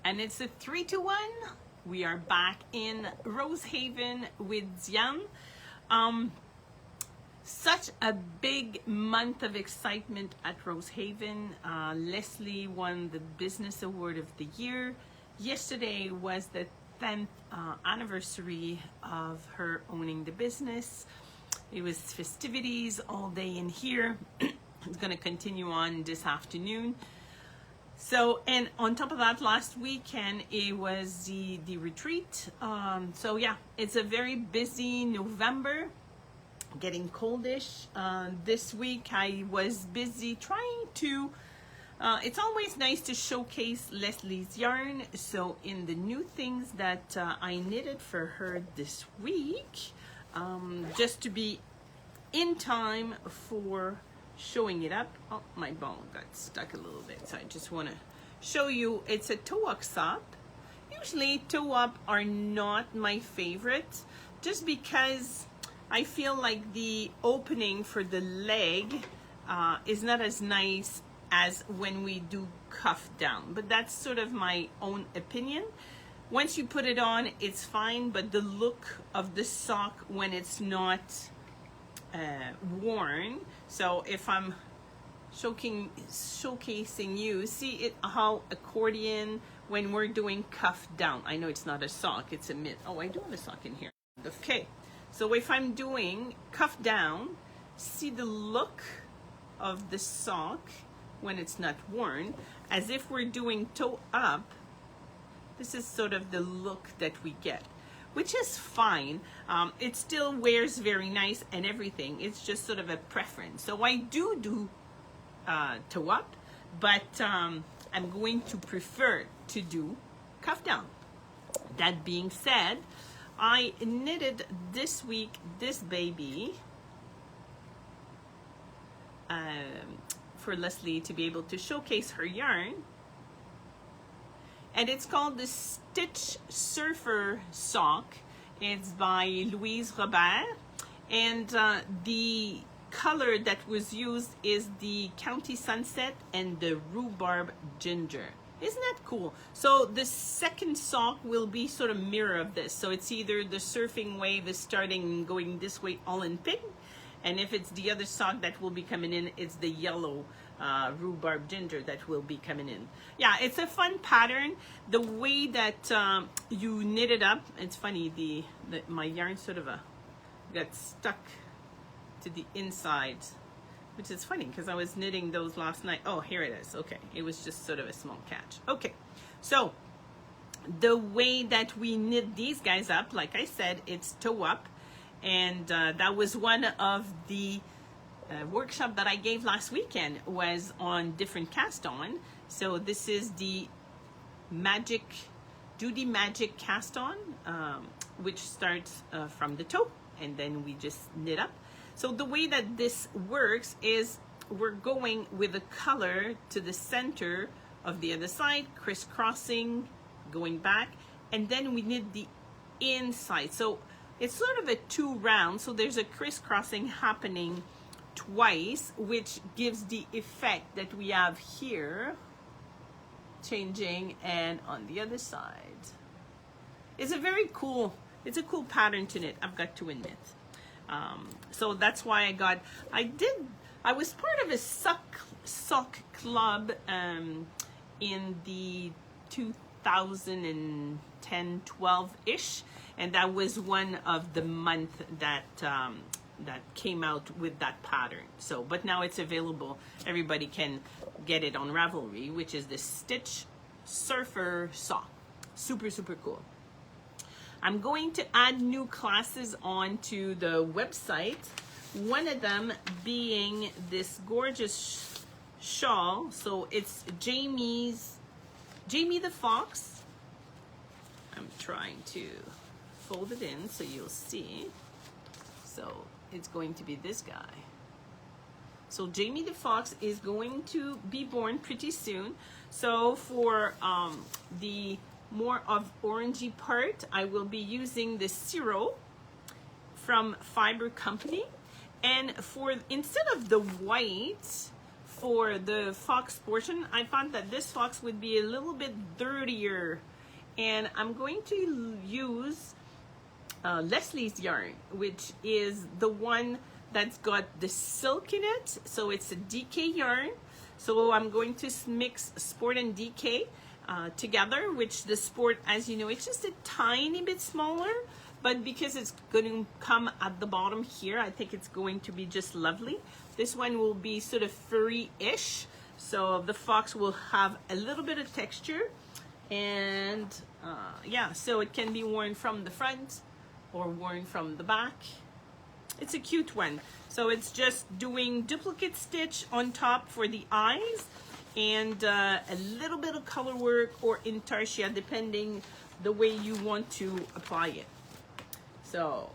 And it's a 3-2-1. We are back in Rosehaven with Diane. Such a big month of excitement at Rosehaven. Leslie won the Business Award of the Year. Yesterday was the 10th anniversary of her owning the business. It was festivities all day in here. It's going to continue on this afternoon. So, and on top of that, last weekend, it was the retreat. So yeah, it's a very busy November, getting coldish. This week, I was busy trying to, it's always nice to showcase Leslie's yarn. So in the new things that I knitted for her this week, just to be in time for showing it up. Oh, my bone got stuck a little bit, so I just want to show you. It's a toe-up sock. Usually toe-up are not my favorite, just because I feel like the opening for the leg is not as nice as when we do cuff down, but that's sort of my own opinion. Once you put it on, it's fine, but the look of the sock when it's not worn. So if I'm showcasing you, see it how accordion when we're doing cuff down. I know it's not a sock, it's a mitt. Oh, I do have a sock in here. Okay, so if I'm doing cuff down, see the look of the sock when it's not worn. As if we're doing toe up, this is sort of the look that we get, which is fine. It still wears very nice and everything. It's just sort of a preference. So I do toe up, but I'm going to prefer to do cuff down. That being said, I knitted this week this baby for Leslie to be able to showcase her yarn. And it's called the Stitch Surfer Sock. It's by Louise Robert. And the color that was used is the County Sunset and the Rhubarb Ginger. Isn't that cool? So the second sock will be sort of mirror of this. So it's either the surfing wave is starting and going this way all in pink. And if it's the other sock that will be coming in, it's the yellow rhubarb ginger that will be coming in. Yeah, it's a fun pattern. The way that you knit it up, it's funny, my yarn sort of got stuck to the inside, which is funny because I was knitting those last night. Oh, here it is. Okay, it was just sort of a small catch. Okay, so the way that we knit these guys up, like I said, it's toe up. And that was one of the workshop that I gave last weekend, was on different cast on. So this is the Duty Magic cast on, which starts from the toe, and then we just knit up. So the way that this works is we're going with the color to the center of the other side, crisscrossing, going back, and then we knit the inside. So it's sort of a 2 round, so there's a crisscrossing happening twice, which gives the effect that we have here, changing, and on the other side. It's a very cool, it's a cool pattern to knit, I've got to admit. So that's why I was part of a sock club in the 2010-12-ish, and that was one of the month that that came out with that pattern. So, but now it's available. Everybody can get it on Ravelry, which is the Stitch Surfer Sock. Super, super cool. I'm going to add new classes onto the website. One of them being this gorgeous shawl. So it's Jamie the Fox. I'm trying to fold it in so you'll see. So it's going to be this guy. So Jamie the Fox is going to be born pretty soon. So for the more of orangey part, I will be using the Zero from Fiber Company. And for, instead of the white for the fox portion, I found that this fox would be a little bit dirtier, and I'm going to use Leslie's yarn, which is the one that's got the silk in it. So it's a DK yarn. So I'm going to mix sport and DK together, which the sport, as you know, it's just a tiny bit smaller, but because it's going to come at the bottom here, I think it's going to be just lovely. This one will be sort of furry-ish, so the fox will have a little bit of texture, and yeah, so it can be worn from the front or worn from the back. It's a cute one. So it's just doing duplicate stitch on top for the eyes, and a little bit of color work or intarsia, depending the way you want to apply it. So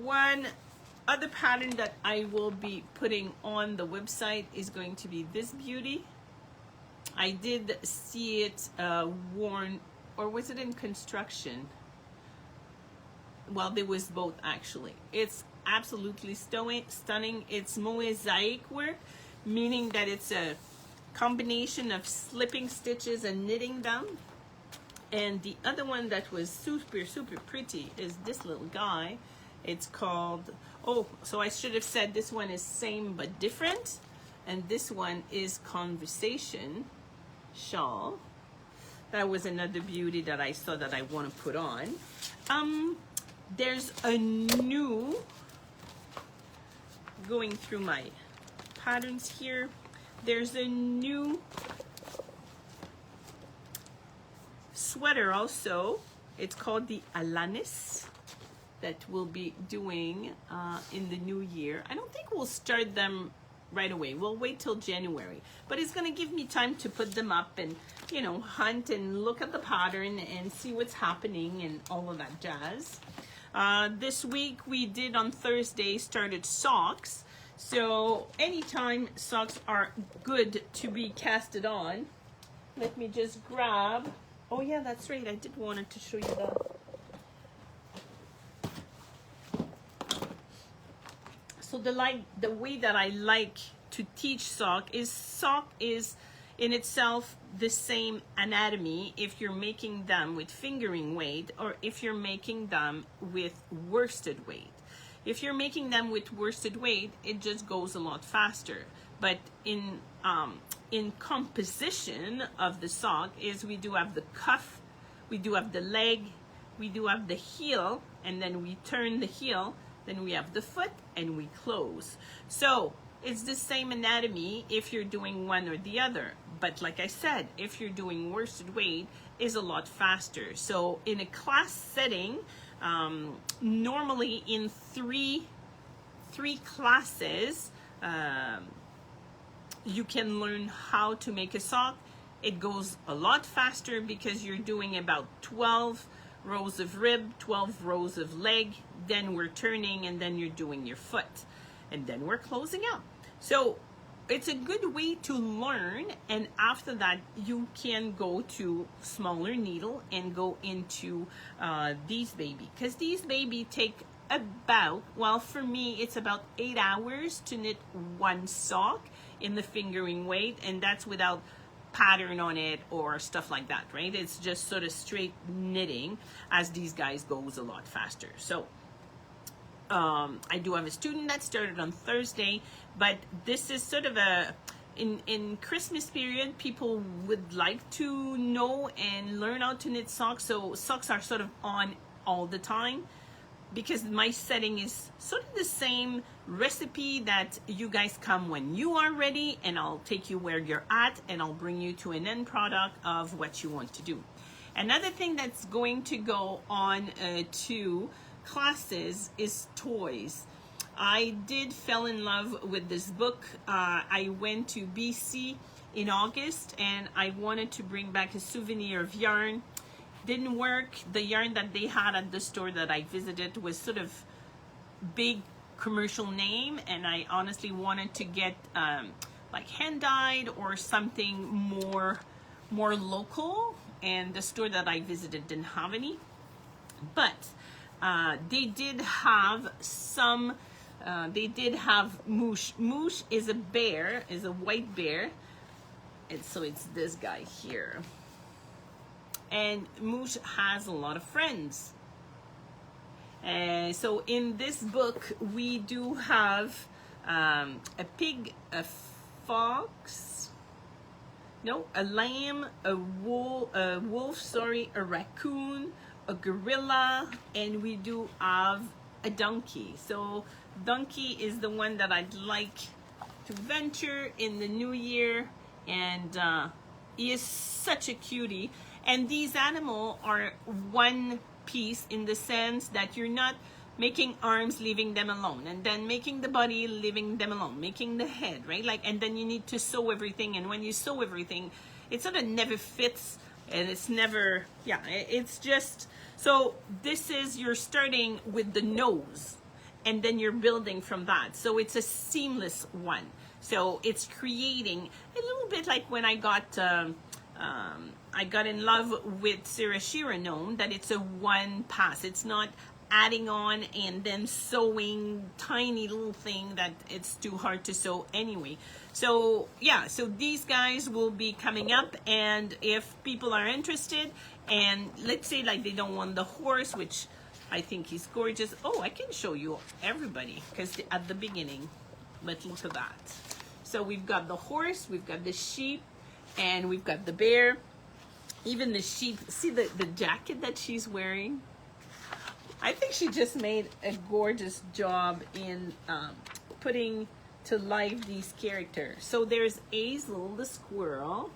one other pattern that I will be putting on the website is going to be this beauty. I did see it worn, or was it in construction? Well, there was both actually. It's absolutely stunning. It's mosaic work, meaning that it's a combination of slipping stitches and knitting them. And the other one that was super pretty is this little guy. It's called, oh, so I should have said this one is same but different, and this one is Conversation Shawl. That was another beauty that I saw that I want to put on. There's a new, going through my patterns here, there's a new sweater also. It's called the Alanis, that we'll be doing in the new year. I don't think we'll start them right away. We'll wait till January, but it's going to give me time to put them up and, you know, hunt and look at the pattern and see what's happening and all of that jazz. This week we did on Thursday started socks. So anytime socks are good to be casted on, let me just grab, oh yeah, that's right, I did wanted to show you that. So the way that I like to teach sock is in itself the same anatomy if you're making them with fingering weight or if you're making them with worsted weight. If you're making them with worsted weight, it just goes a lot faster. But in composition of the sock is we do have the cuff, we do have the leg, we do have the heel, and then we turn the heel, then we have the foot, and we close. So it's the same anatomy if you're doing one or the other. But like I said, if you're doing worsted weight, is a lot faster. So in a class setting, normally in three classes, you can learn how to make a sock. It goes a lot faster because you're doing about 12 rows of rib, 12 rows of leg, then we're turning, and then you're doing your foot, and then we're closing up. So it's a good way to learn, and after that you can go to smaller needle and go into these baby, because these baby take about, well, for me it's about 8 hours to knit one sock in the fingering weight, and that's without pattern on it or stuff like that, right? It's just sort of straight knitting, as these guys goes a lot faster. So I do have a student that started on Thursday, but this is sort of a in Christmas period, people would like to know and learn how to knit socks. So socks are sort of on all the time, because my setting is sort of the same recipe that you guys come when you are ready, and I'll take you where you're at, and I'll bring you to an end product of what you want to do. Another thing that's going to go on to classes is toys. I did fell in love with this book. I went to BC in August, and I wanted to bring back a souvenir of yarn. Didn't work. The yarn that they had at the store that I visited was sort of big commercial name, and I honestly wanted to get like hand dyed or something more local, and the store that I visited didn't have any. But they did have some They did have Mouche. Mouche is a bear, is a white bear. And so it's this guy here. And Mouche has a lot of friends. So in this book, we do have a pig, a fox, no, a lamb, a wolf, a raccoon, a gorilla, and we do have a donkey. So donkey is the one that I'd like to venture in the new year, and he is such a cutie. And these animals are one piece in the sense that you're not making arms, leaving them alone, and then making the body, leaving them alone, making the head, right? Like, and then you need to sew everything, and when you sew everything, it sort of never fits, and it's never, yeah, it's just, so this is, you're starting with the nose, and then you're building from that. So it's a seamless one. So it's creating a little bit like when I got in love with Sarah Gnome, that it's a one pass. It's not adding on and then sewing tiny little thing that it's too hard to sew anyway. So yeah, so these guys will be coming up, and if people are interested, and let's say like they don't want the horse, which I think he's gorgeous. Oh, I can show you everybody because at the beginning, but look at that. So we've got the horse, we've got the sheep, and we've got the bear. Even the sheep, see the jacket that she's wearing? I think she just made a gorgeous job in putting to life these characters. So there's Hazel the squirrel.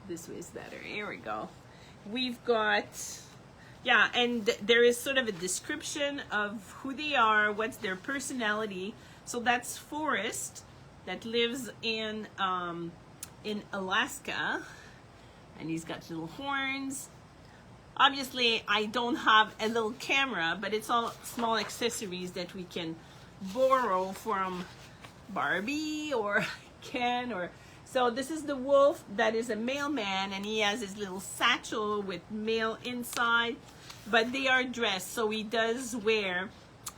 This way is better. Here we go. We've got, yeah, and there is sort of a description of who they are, what's their personality. So that's Forrest, that lives in Alaska, and he's got little horns. Obviously, I don't have a little camera, but it's all small accessories that we can borrow from Barbie or Ken. Or so this is the wolf that is a mailman, and he has his little satchel with mail inside, but they are dressed, so he does wear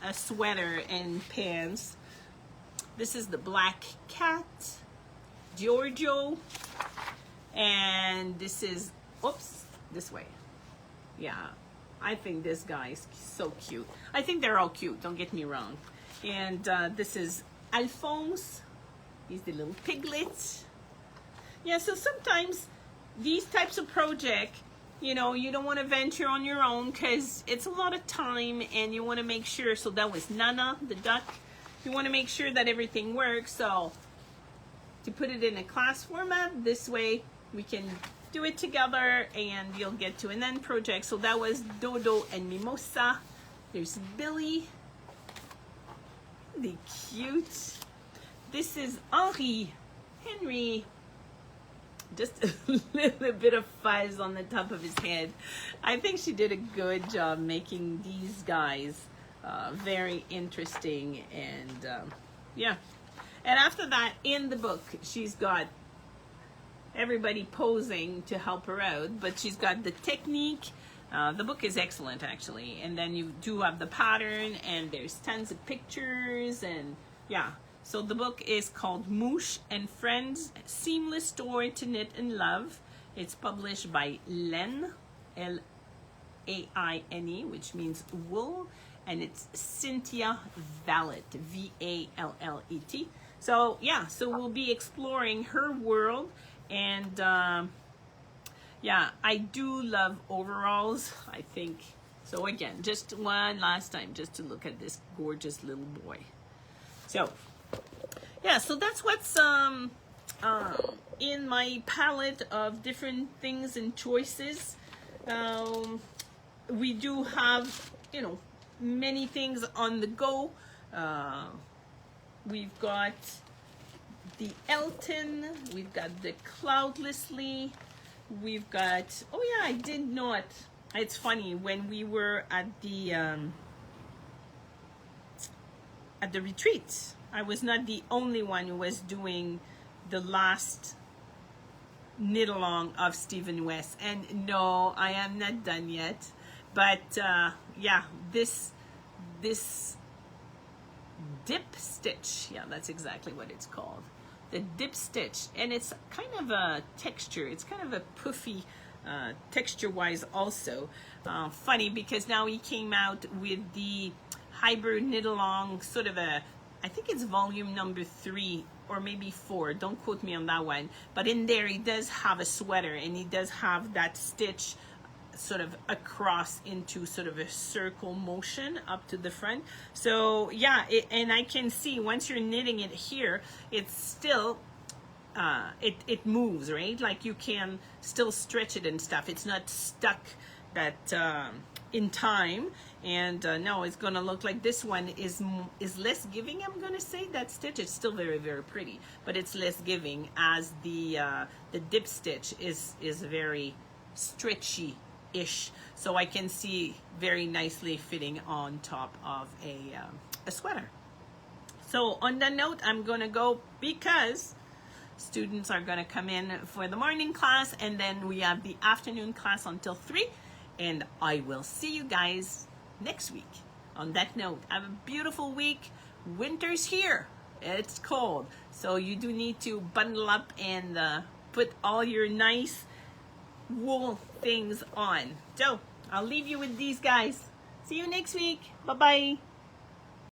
a sweater and pants. This is the black cat, Giorgio, and this is, oops, this way. Yeah, I think this guy is so cute. I think they're all cute, don't get me wrong. And this is Alphonse. He's the little piglet. Yeah, so sometimes these types of projects, you know, you don't want to venture on your own because it's a lot of time, and you want to make sure. So that was Nana, the duck. You want to make sure that everything works. So to put it in a class format, this way we can do it together and you'll get to an end project. So that was Dodo and Mimosa. There's Billy. The cute. This is Henry. Just a little bit of fuzz on the top of his head. I think she did a good job making these guys very interesting, and yeah. And after that, in the book, she's got everybody posing to help her out, but she's got the technique. The book is excellent, actually. And then you do have the pattern, and there's tons of pictures, and yeah. So the book is called Mouche and Friends, Seamless Story to Knit and Love. It's published by Laine, L-A-I-N-E, which means wool, and it's Cynthia Vallet, V-A-L-L-E-T. So yeah, so we'll be exploring her world, and yeah, I do love overalls, I think. So again, just one last time, just to look at this gorgeous little boy. So yeah, so that's what's in my palette of different things and choices. We do have, you know, many things on the go. We've got the Elton, we've got the Cloudlessly, we've got, oh yeah, I did not, it's funny, when we were at the retreat, I was not the only one who was doing the last knit along of Stephen West, and no, I am not done yet, but yeah, this dip stitch. Yeah, that's exactly what it's called. The dip stitch. And it's kind of a texture. It's kind of a puffy texture-wise also. Funny because now he came out with the hybrid knit-along sort of a, I think it's volume number 3 or maybe 4. Don't quote me on that one. But in there he does have a sweater, and he does have that stitch sort of across into sort of a circle motion up to the front. So yeah, and I can see once you're knitting it here, it's still it moves, right? Like you can still stretch it and stuff. It's not stuck that in time. And no, it's gonna look like this one is less giving. I'm gonna say that stitch is still very, very pretty, but it's less giving, as the dip stitch is very stretchy ish, so I can see very nicely fitting on top of a sweater. So on that note, I'm gonna go because students are gonna come in for the morning class, and then we have the afternoon class until 3, and I will see you guys next week. On that note, have a beautiful week. Winter's here. It's cold, so you do need to bundle up and put all your nice wool things on. So I'll leave you with these guys. See you next week. Bye bye.